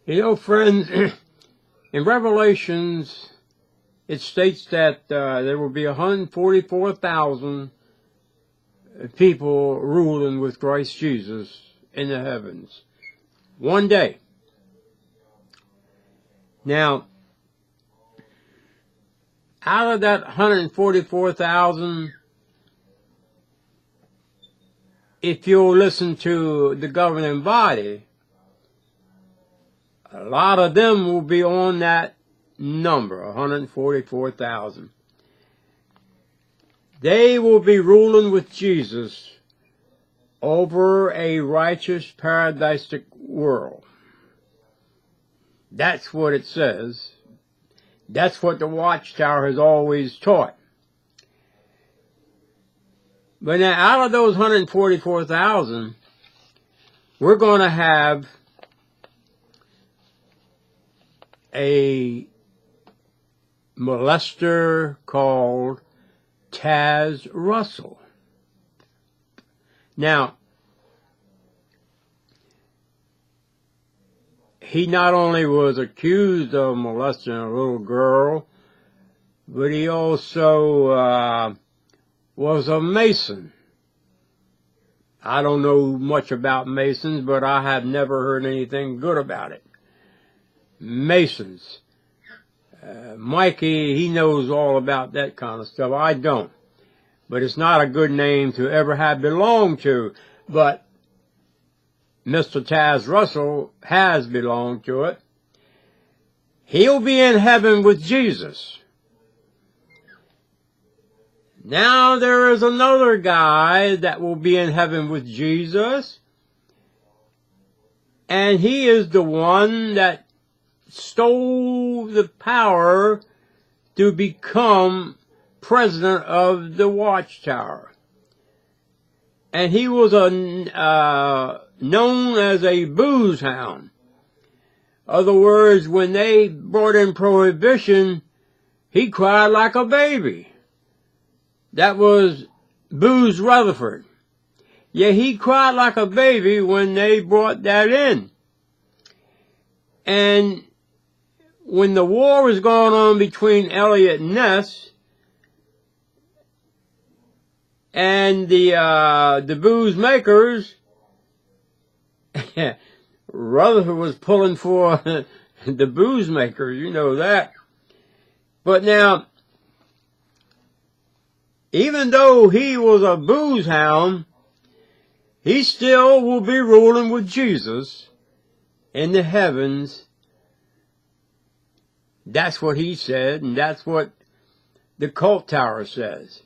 You know, friends, in Revelations, it states that there will be 144,000 people ruling with Christ Jesus in the heavens. One day. Now, out of that 144,000, if you'll listen to the governing body, a lot of them will be on that number, 144,000. They will be ruling with Jesus over a righteous, paradisic world. That's what it says. That's what the Watchtower has always taught. But now, out of those 144,000, we're going to have a molester called Taz Russell. Now, he not only was accused of molesting a little girl, but he also was a Mason. I don't know much about Masons, but I have never heard anything good about it. Masons. Mikey, he knows all about that kind of stuff. I don't. But it's not a good name to ever have belonged to. But Mr. Taz Russell has belonged to it. He'll be in heaven with Jesus. Now there is another guy that will be in heaven with Jesus. And he is the one that stole the power to become president of the Watchtower. And he was known as a booze hound. Other words, when they brought in prohibition, he cried like a baby. That was Booze Rutherford. Yeah, he cried like a baby when they brought that in. And when the war was going on between Eliot Ness and the booze makers, Rutherford was pulling for the booze makers, you know that. But now, even though he was a booze hound, he still will be ruling with Jesus in the heavens. That's what he said, and that's what the cult tower says.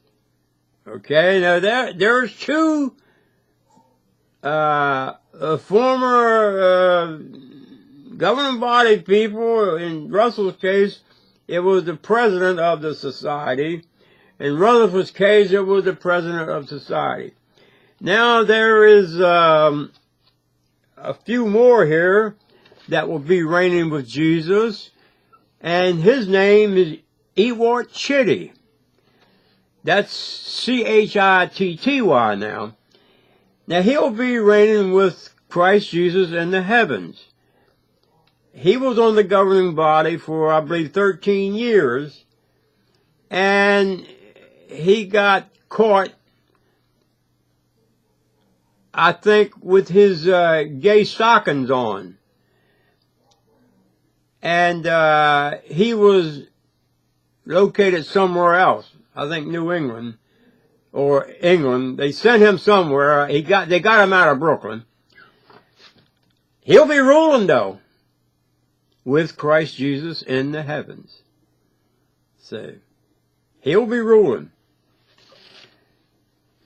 Okay, now there's two former governing body people. In Russell's case, it was the president of the society. In Rutherford's case, it was the president of society. Now there is a few more here that will be reigning with Jesus, and his name is Ewart Chitty. That's Chitty now. Now he'll be reigning with Christ Jesus in the heavens. He was on the governing body for, I believe, 13 years, and he got caught, I think, with his gay stockings on. And he was located somewhere else. I think New England or England. They sent him somewhere. They got him out of Brooklyn. He'll be ruling, though, with Christ Jesus in the heavens. So, he'll be ruling.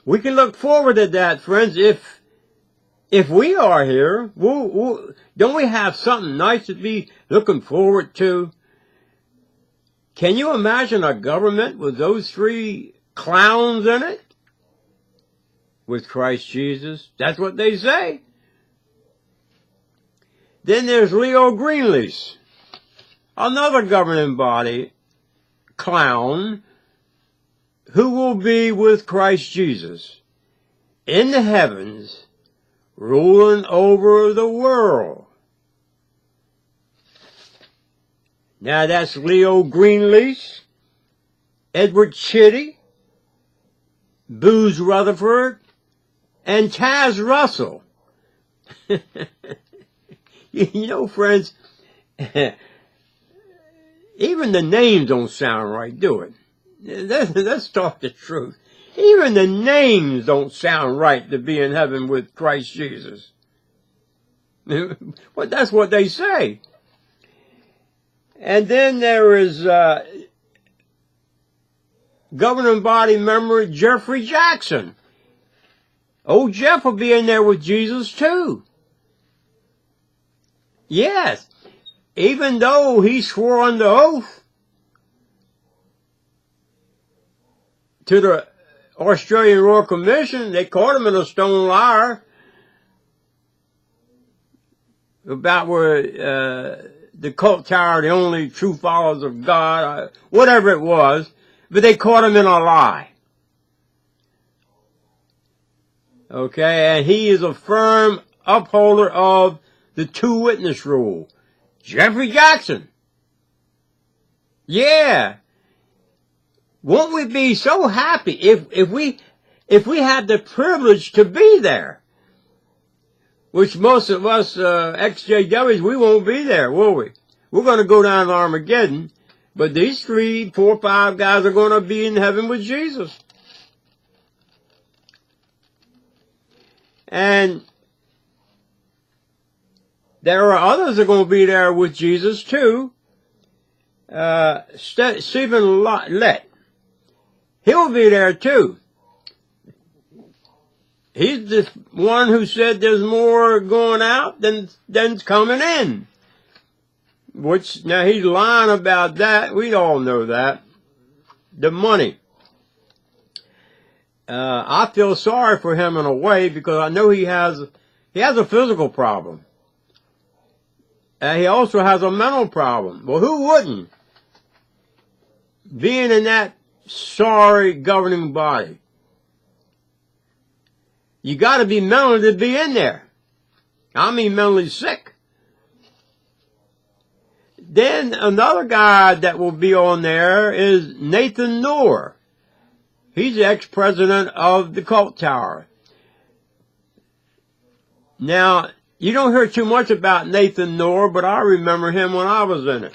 We can look forward to that, friends. If we are here, don't we have something nice to be looking forward to? Can you imagine a government with those three clowns in it? With Christ Jesus? That's what they say. Then there's Leo Greenlease, another governing body clown, who will be with Christ Jesus in the heavens, ruling over the world. Now that's Leo Greenleaf, Edward Chitty, Booz Rutherford, and Taz Russell. You know, friends, even the names don't sound right, do it? Let's talk the truth. Even the names don't sound right to be in heaven with Christ Jesus. But that's what they say. And then there is governing body member Jeffrey Jackson. Old Jeff will be in there with Jesus too. Yes, even though he swore under oath to the Australian Royal Commission, they caught him in a stone liar about where the cult tower, the only true followers of God, whatever it was, but they caught him in a lie. Okay, and he is a firm upholder of the two-witness rule. Jeffrey Jackson. Yeah. Won't we be so happy if we had the privilege to be there? Which most of us ex-JWs, we won't be there, will we? We're going to go down to Armageddon, but these 3, 4, 5 guys are going to be in heaven with Jesus. And there are others that are going to be there with Jesus too. Stephen Lett. He'll be there too. He's the one who said there's more going out than's coming in. Which, now he's lying about that. We all know that. The money. I feel sorry for him in a way because I know he has a physical problem. He also has a mental problem. Well, who wouldn't? Being in that sorry governing body. You got to be mentally to be in there. I mean mentally sick. Then another guy that will be on there is Nathan Noor. He's the ex-president of the cult tower. Now, you don't hear too much about Nathan Noor, but I remember him when I was in it.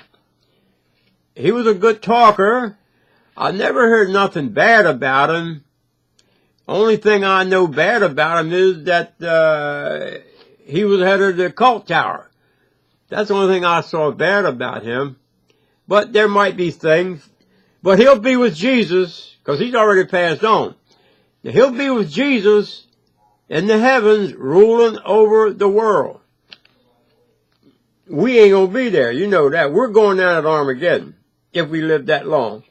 He was a good talker. I never heard nothing bad about him. Only thing I know bad about him is that he was head of the cult tower. That's the only thing I saw bad about him. But there might be things. But he'll be with Jesus, because he's already passed on. Now, he'll be with Jesus in the heavens, ruling over the world. We ain't going to be there. You know that. We're going down at Armageddon, if we live that long.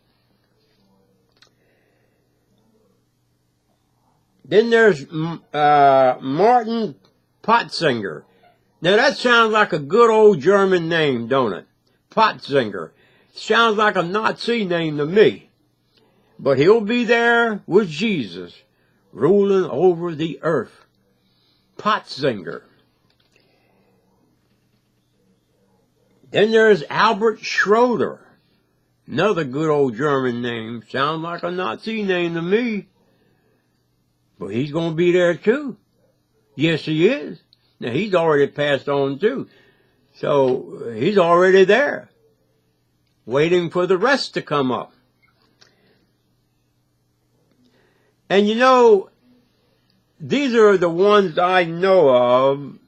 Then there's Martin Potzinger. Now that sounds like a good old German name, don't it? Potzinger. Sounds like a Nazi name to me. But he'll be there with Jesus, ruling over the earth. Potzinger. Then there's Albert Schroeder. Another good old German name. Sounds like a Nazi name to me. But he's going to be there too. Yes, he is. Now, he's already passed on too. So, he's already there. Waiting for the rest to come up. And you know, these are the ones I know of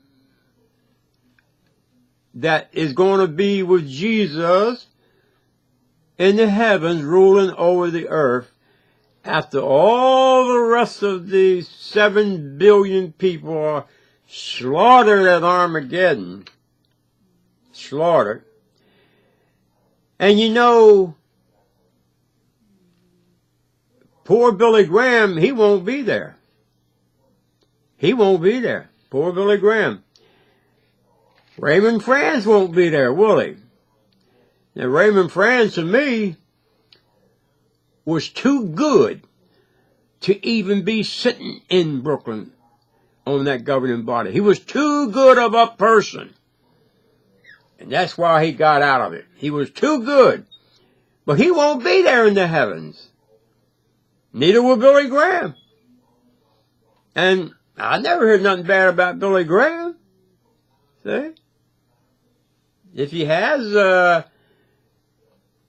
that is going to be with Jesus in the heavens ruling over the earth after all the rest of the 7 billion people are slaughtered at Armageddon. Slaughtered. And you know, poor Billy Graham, he won't be there. He won't be there. Poor Billy Graham. Raymond Franz won't be there, will he? Now, Raymond Franz, to me, was too good to even be sitting in Brooklyn on that governing body. He was too good of a person. And that's why he got out of it. He was too good. But he won't be there in the heavens. Neither will Billy Graham. And I never heard nothing bad about Billy Graham. See? If he has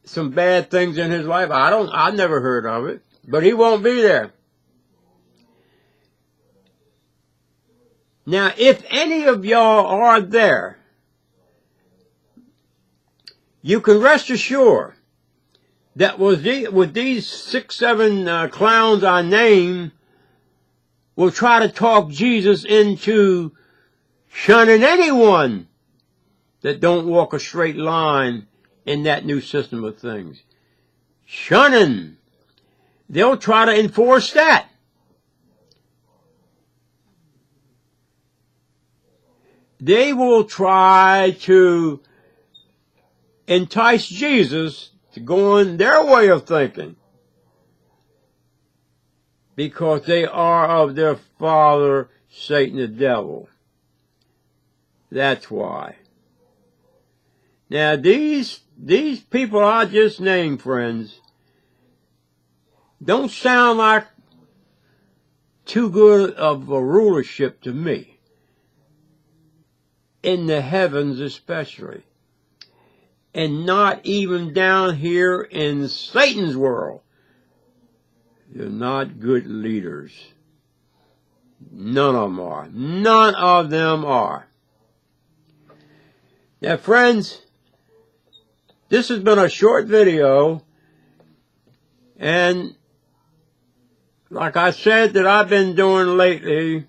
some bad things in his life, I've never heard of it. But he won't be there. Now, if any of y'all are there, you can rest assured that with these 6, 7 clowns I named, will try to talk Jesus into shunning anyone that don't walk a straight line in that new system of things. Shunning. They'll try to enforce that. They will try to entice Jesus to go in their way of thinking, because they are of their father, Satan the devil. That's why. Now, these people I just named, friends, don't sound like too good of a rulership to me. In the heavens especially. And not even down here in Satan's world. They're not good leaders. None of them are. None of them are. Now, friends, this has been a short video. And like I said that I've been doing lately,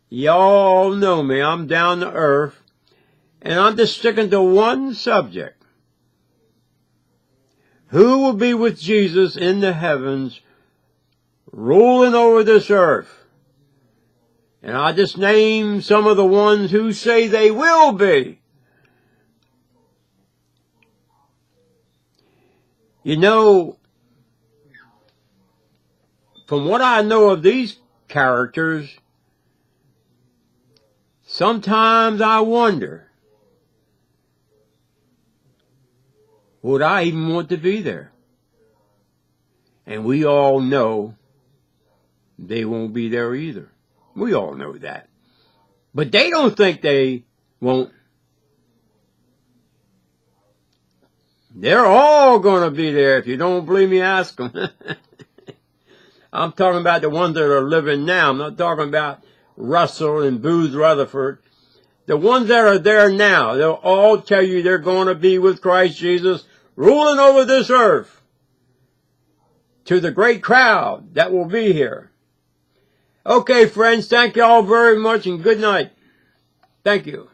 y'all know me. I'm down to earth. And I'm just sticking to one subject. Who will be with Jesus in the heavens, ruling over this earth? And I just named some of the ones who say they will be. You know, from what I know of these characters, sometimes I wonder, would I even want to be there? And we all know they won't be there either. We all know that. But they don't think they won't. They're all going to be there. If you don't believe me, ask them. I'm talking about the ones that are living now. I'm not talking about Russell and Booth Rutherford. The ones that are there now, they'll all tell you they're going to be with Christ Jesus, ruling over this earth, to the great crowd that will be here. Okay, friends, thank you all very much, and good night. Thank you.